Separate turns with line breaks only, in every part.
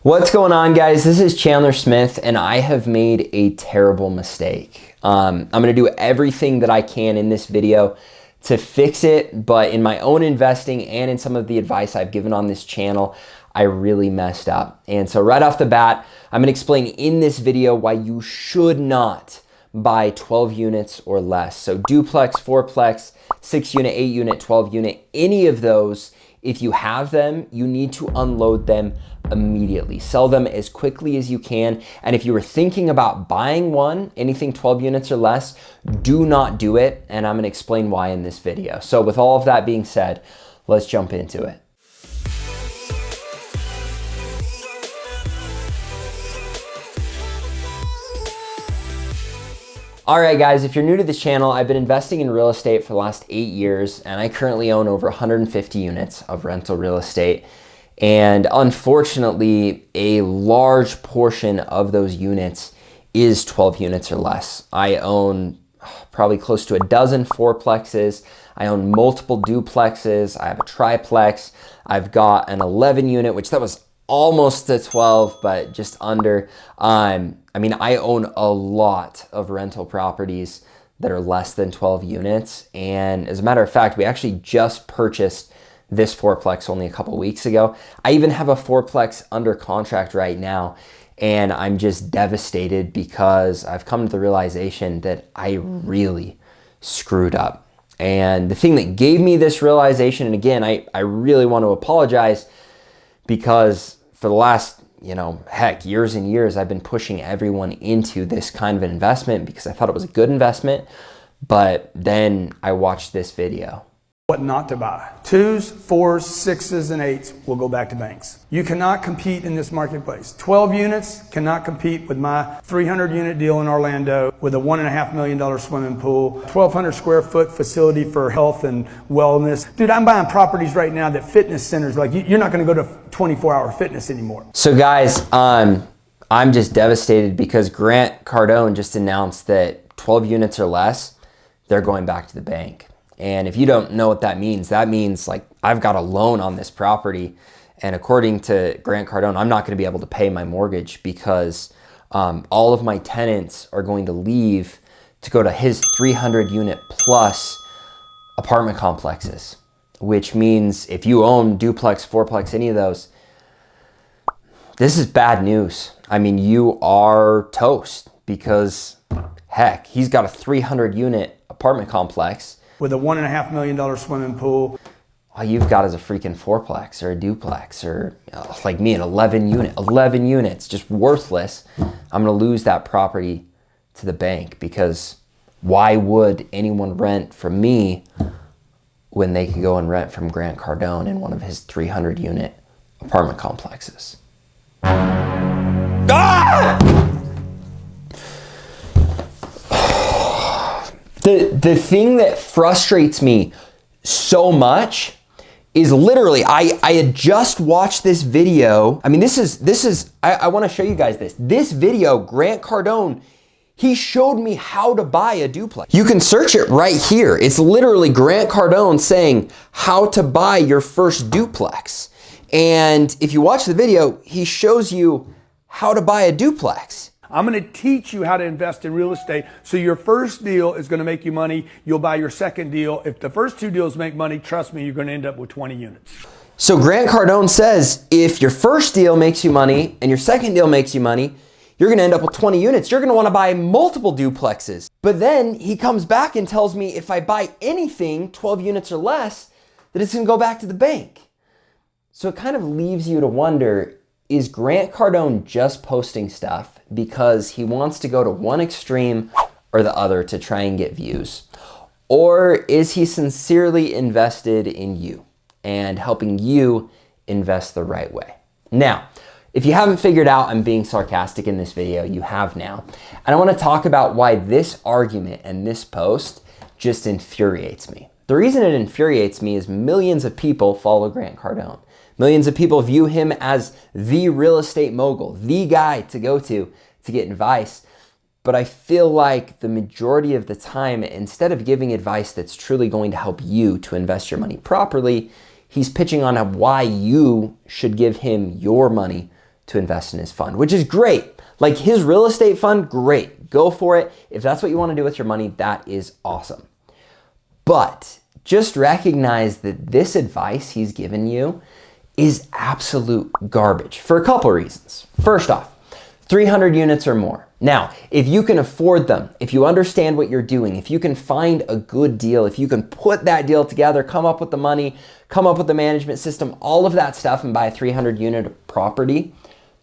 What's going on, guys? This is Chandler Smith, and I have made a terrible mistake. I'm gonna do everything that I can in this video to fix it, but in my own investing and in some of the advice I've given on this channel, I really messed up. And so right off the bat, I'm gonna explain in this video why you should not buy 12 units or less. So duplex, fourplex, 6 unit, 8 unit, 12 unit, any of those, if you have them, you need to unload them immediately. Sell them as quickly as you can. And if you were thinking about buying one, anything 12 units or less, do not do it. And I'm gonna explain why in this video. So with all of that being said, let's jump into it. All right, guys, if you're new to this channel, I've been investing in real estate for the last 8 years, and I currently own over 150 units of rental real estate. And unfortunately, a large portion of those units is 12 units or less. I own probably close to a dozen fourplexes. I own multiple duplexes. I have a triplex. I've got an 11 unit, which that was almost a 12, but just under. I mean, I own a lot of rental properties that are less than 12 units. And as a matter of fact, we actually just purchased this fourplex only a couple weeks ago. I even have a fourplex under contract right now, and I'm just devastated because I've come to the realization that I really screwed up. And the thing that gave me this realization, and again, I really want to apologize because for the last, years and years, I've been pushing everyone into this kind of an investment because I thought it was a good investment, but then I watched this video.
What not to buy. 2s, 4s, 6s, and 8s will go back to banks. You cannot compete in this marketplace. 12 units cannot compete with my 300 unit deal in Orlando with a $1.5 million swimming pool, 1,200 square foot facility for health and wellness. Dude, I'm buying properties right now that fitness centers, like you're not gonna go to 24-hour fitness anymore.
So guys, I'm just devastated because Grant Cardone just announced that 12 units or less, they're going back to the bank. And if you don't know what that means like I've got a loan on this property. And according to Grant Cardone, I'm not going to be able to pay my mortgage because all of my tenants are going to leave to go to his 300 unit plus apartment complexes, which means if you own duplex, fourplex, any of those, this is bad news. I mean, you are toast because heck, he's got a 300 unit apartment complex
with a $1.5 million swimming pool.
All you've got is a freaking fourplex or a duplex or like me, an 11 units, just worthless. I'm gonna lose that property to the bank because why would anyone rent from me when they could go and rent from Grant Cardone in one of his 300 unit apartment complexes? Ah! The thing that frustrates me so much is literally, I had just watched this video. I mean, I want to show you guys this. This video, Grant Cardone, he showed me how to buy a duplex. You can search it right here. It's literally Grant Cardone saying how to buy your first duplex. And if you watch the video, he shows you how to buy a duplex.
I'm going to teach you how to invest in real estate. So your first deal is going to make you money. You'll buy your second deal. If the first 2 deals make money, trust me, you're going to end up with 20 units.
So Grant Cardone says, if your first deal makes you money and your second deal makes you money, you're going to end up with 20 units. You're going to want to buy multiple duplexes. But then he comes back and tells me if I buy anything 12 units or less, that it's going to go back to the bank. So it kind of leaves you to wonder, is Grant Cardone just posting stuff because he wants to go to one extreme or the other to try and get views? Or is he sincerely invested in you and helping you invest the right way? Now, if you haven't figured out I'm being sarcastic in this video, you have now. And I want to talk about why this argument and this post just infuriates me. The reason it infuriates me is millions of people follow Grant Cardone. Millions of people view him as the real estate mogul, the guy to go to get advice. But I feel like the majority of the time, instead of giving advice that's truly going to help you to invest your money properly, he's pitching on why you should give him your money to invest in his fund, which is great. Like his real estate fund, great. Go for it. If that's what you want to do with your money, that is awesome. But just recognize that this advice he's given you is absolute garbage for a couple reasons. First off, 300 units or more. Now, if you can afford them, if you understand what you're doing, if you can find a good deal, if you can put that deal together, come up with the money, come up with the management system, all of that stuff and buy a 300 unit property,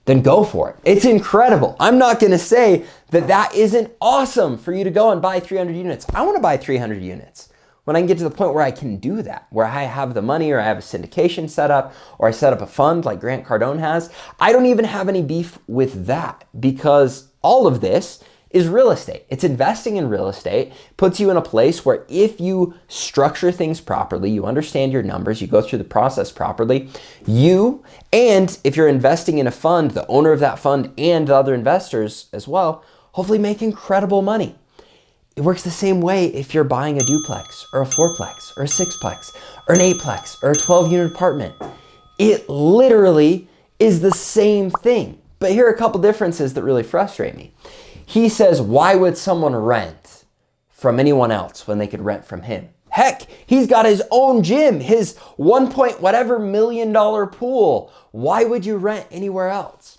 then go for it. It's incredible. I'm not gonna say that that isn't awesome for you to go and buy 300 units. I wanna buy 300 units when I can get to the point where I can do that, where I have the money or I have a syndication set up or I set up a fund like Grant Cardone has. I don't even have any beef with that because all of this is real estate. It's investing in real estate, puts you in a place where if you structure things properly, you understand your numbers, you go through the process properly, you, and if you're investing in a fund, the owner of that fund and the other investors as well, hopefully make incredible money. It works the same way if you're buying a duplex or a fourplex or a sixplex or an eightplex or a 12-unit apartment. It literally is the same thing. But here are a couple differences that really frustrate me. He says, why would someone rent from anyone else when they could rent from him? Heck, he's got his own gym, his 1 point whatever million dollar pool. Why would you rent anywhere else?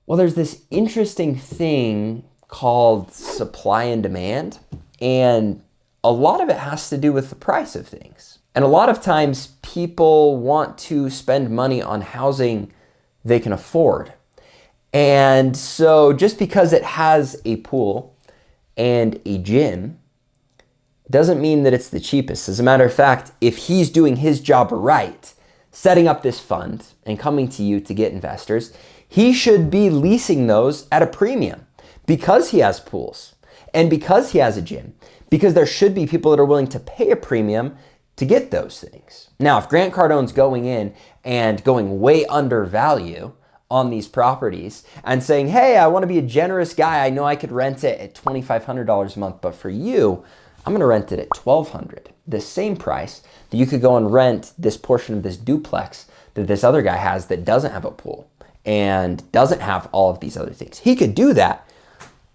Well, there's this interesting thing called supply and demand, and a lot of it has to do with the price of things. And a lot of times people want to spend money on housing they can afford. And so just because it has a pool and a gym doesn't mean that it's the cheapest. As a matter of fact, if he's doing his job right, setting up this fund and coming to you to get investors, he should be leasing those at a premium because he has pools and because he has a gym, because there should be people that are willing to pay a premium to get those things. Now, if Grant Cardone's going in and going way under value on these properties and saying, hey, I want to be a generous guy. I know I could rent it at $2,500 a month, but for you, I'm going to rent it at $1,200, the same price that you could go and rent this portion of this duplex that this other guy has that doesn't have a pool and doesn't have all of these other things. He could do that,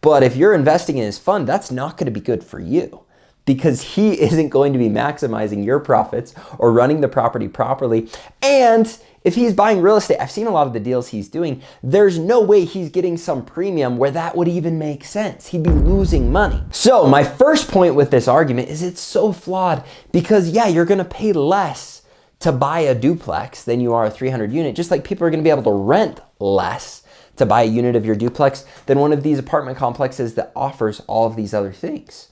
but if you're investing in his fund, that's not going to be good for you because he isn't going to be maximizing your profits or running the property properly. And if he's buying real estate, I've seen a lot of the deals he's doing, there's no way he's getting some premium where that would even make sense. He'd be losing money. So my first point with this argument is it's so flawed because yeah, you're gonna pay less to buy a duplex than you are a 300 unit, just like people are gonna be able to rent less to buy a unit of your duplex than one of these apartment complexes that offers all of these other things.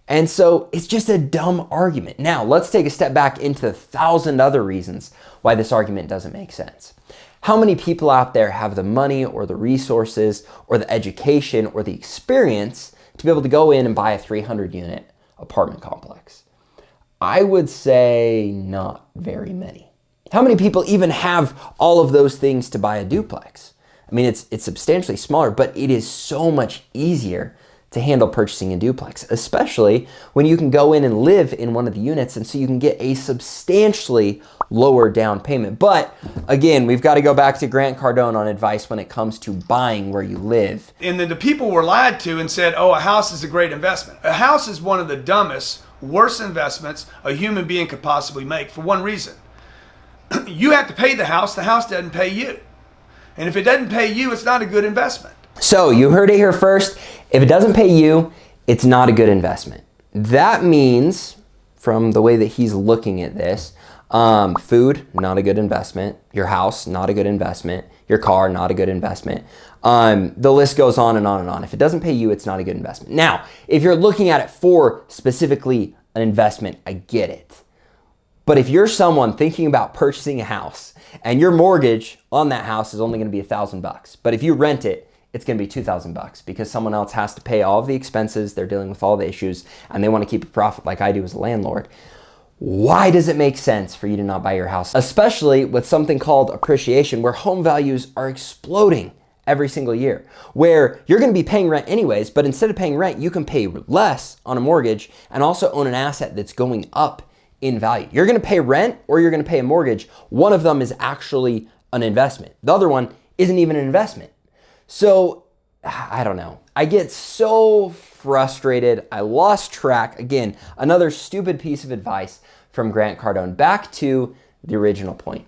And so it's just a dumb argument. Now, let's take a step back into the 1,000 other reasons why this argument doesn't make sense. How many people out there have the money or the resources or the education or the experience to be able to go in and buy a 300 unit apartment complex? I would say not very many. How many people even have all of those things to buy a duplex? I mean, it's substantially smaller, but it is so much easier to handle purchasing a duplex, especially when you can go in and live in one of the units and so you can get a substantially lower down payment. But again, we've got to go back to Grant Cardone on advice when it comes to buying where you live.
And then the people were lied to and said, oh, a house is a great investment. A house is one of the dumbest, worst investments a human being could possibly make for one reason. You have to pay the house doesn't pay you. And if it doesn't pay you, it's not a good investment.
So you heard it here first. If it doesn't pay you, it's not a good investment. That means, from the way that he's looking at this, food, not a good investment. Your house, not a good investment. Your car, not a good investment. The list goes on and on and on. If it doesn't pay you, it's not a good investment. Now, if you're looking at it for specifically an investment, I get it. But if you're someone thinking about purchasing a house and your mortgage on that house is only going to be $1,000, but if you rent it, it's going to be $2,000 because someone else has to pay all of the expenses. They're dealing with all the issues and they want to keep a profit like I do as a landlord. Why does it make sense for you to not buy your house? Especially with something called appreciation, where home values are exploding every single year, where you're going to be paying rent anyways, but instead of paying rent, you can pay less on a mortgage and also own an asset that's going up in value. You're going to pay rent or you're going to pay a mortgage. One of them is actually an investment. The other one isn't even an investment. So I don't know. I get so frustrated. I lost track. Again, another stupid piece of advice from Grant Cardone. Back to the original point.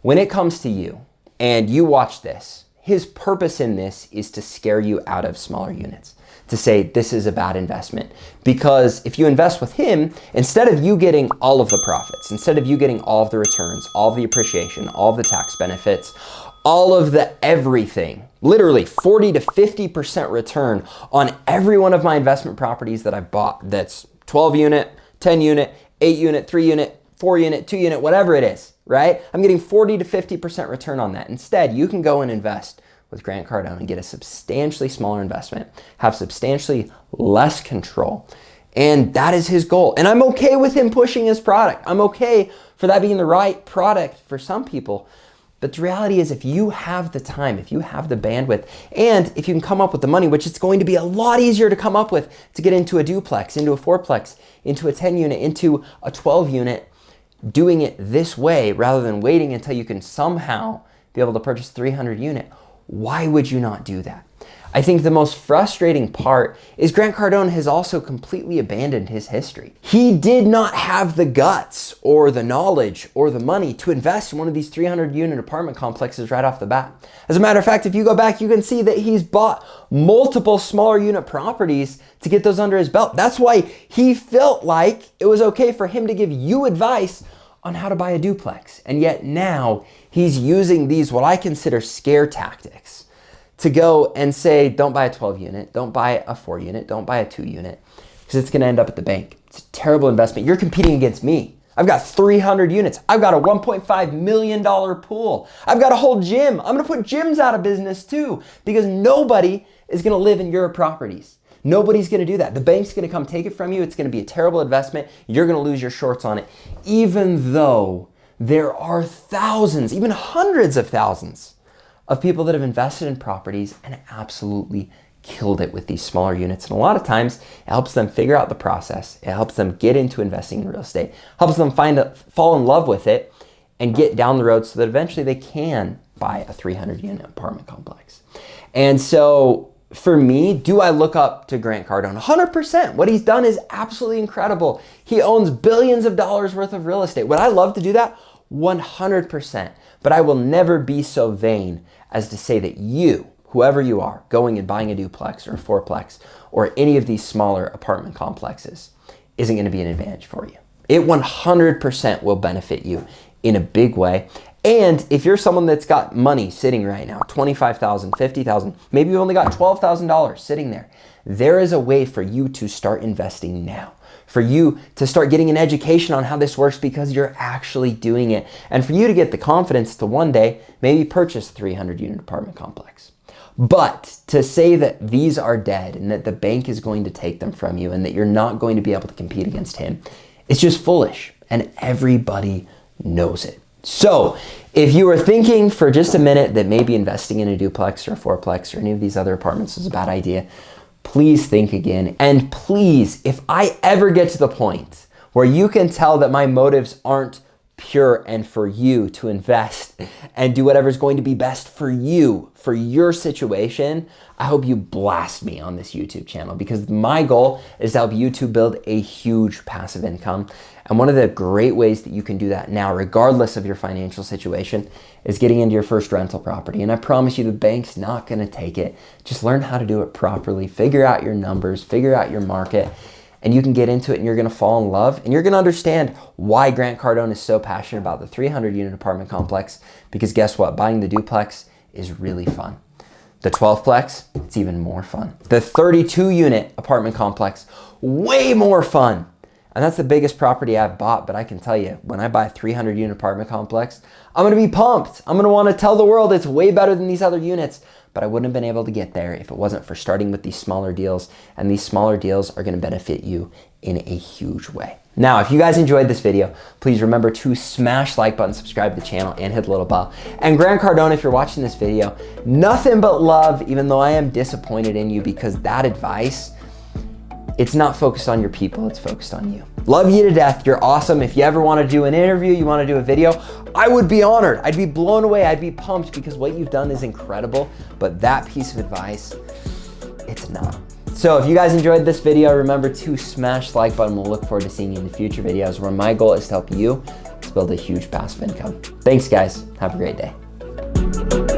When it comes to you and you watch this, his purpose in this is to scare you out of smaller units, to say this is a bad investment. Because if you invest with him, instead of you getting all of the profits, instead of you getting all of the returns, all of the appreciation, all of the tax benefits, all of the everything, literally 40 to 50% return on every one of my investment properties that I've bought, that's 12 unit, 10 unit, 8 unit, 3 unit, 4 unit, 2 unit, whatever it is, right? I'm getting 40 to 50% return on that. Instead, you can go and invest with Grant Cardone and get a substantially smaller investment, have substantially less control. And that is his goal. And I'm okay with him pushing his product. I'm okay for that being the right product for some people. But the reality is, if you have the time, if you have the bandwidth, and if you can come up with the money, which it's going to be a lot easier to come up with to get into a duplex, into a fourplex, into a 10 unit, into a 12 unit, doing it this way rather than waiting until you can somehow be able to purchase 300 unit, why would you not do that? I think the most frustrating part is Grant Cardone has also completely abandoned his history. He did not have the guts or the knowledge or the money to invest in one of these 300 unit apartment complexes right off the bat. As a matter of fact, if you go back, you can see that he's bought multiple smaller unit properties to get those under his belt. That's why he felt like it was okay for him to give you advice on how to buy a duplex. And yet now he's using these, what I consider scare tactics, to go and say, don't buy a 12 unit, don't buy a 4 unit, don't buy a 2 unit, because it's gonna end up at the bank. It's a terrible investment. You're competing against me. I've got 300 units. I've got a $1.5 million pool. I've got a whole gym. I'm gonna put gyms out of business too, because nobody is gonna live in your properties. Nobody's gonna do that. The bank's gonna come take it from you. It's gonna be a terrible investment. You're gonna lose your shorts on it, even though there are thousands, even hundreds of thousands of people that have invested in properties and absolutely killed it with these smaller units. And a lot of times it helps them figure out the process. It helps them get into investing in real estate, helps them fall in love with it and get down the road so that eventually they can buy a 300 unit apartment complex. And so for me, do I look up to Grant Cardone? 100%. What he's done is absolutely incredible. He owns billions of dollars worth of real estate. Would I love to do that? 100%. But I will never be so vain as to say that you, whoever you are, going and buying a duplex or a fourplex or any of these smaller apartment complexes isn't going to be an advantage for you. It 100% will benefit you in a big way. And if you're someone that's got money sitting right now, $25,000, $50,000, maybe you only got $12,000 sitting there, there is a way for you to start investing now, for you to start getting an education on how this works because you're actually doing it, and for you to get the confidence to one day maybe purchase a 300 unit apartment complex. But to say that these are dead and that the bank is going to take them from you and that you're not going to be able to compete against him, it's just foolish, and everybody knows it. So if you were thinking for just a minute that maybe investing in a duplex or a fourplex or any of these other apartments is a bad idea, please think again. And please, if I ever get to the point where you can tell that my motives aren't pure and for you to invest and do whatever's going to be best for you, for your situation, I hope you blast me on this YouTube channel, because my goal is to help you to build a huge passive income. And one of the great ways that you can do that now, regardless of your financial situation, is getting into your first rental property. And I promise you the bank's not gonna take it. Just learn how to do it properly, figure out your numbers, figure out your market, and you can get into it and you're gonna fall in love and you're gonna understand why Grant Cardone is so passionate about the 300 unit apartment complex, because guess what? Buying the duplex is really fun. The 12plex, it's even more fun. The 32 unit apartment complex, way more fun. And that's the biggest property I've bought, but I can tell you, when I buy a 300 unit apartment complex, I'm gonna be pumped. I'm gonna wanna tell the world it's way better than these other units, but I wouldn't have been able to get there if it wasn't for starting with these smaller deals, and these smaller deals are gonna benefit you in a huge way. Now, if you guys enjoyed this video, please remember to smash the like button, subscribe to the channel, and hit the little bell. And Grant Cardone, if you're watching this video, nothing but love, even though I am disappointed in you, because that advice, It's not focused on your people, it's focused on you. Love you to death, you're awesome. If you ever wanna do an interview, you wanna do a video, I would be honored. I'd be blown away, I'd be pumped because what you've done is incredible, but that piece of advice, it's not. So if you guys enjoyed this video, remember to smash the like button. We'll look forward to seeing you in the future videos where my goal is to help you to build a huge passive income. Thanks guys, have a great day.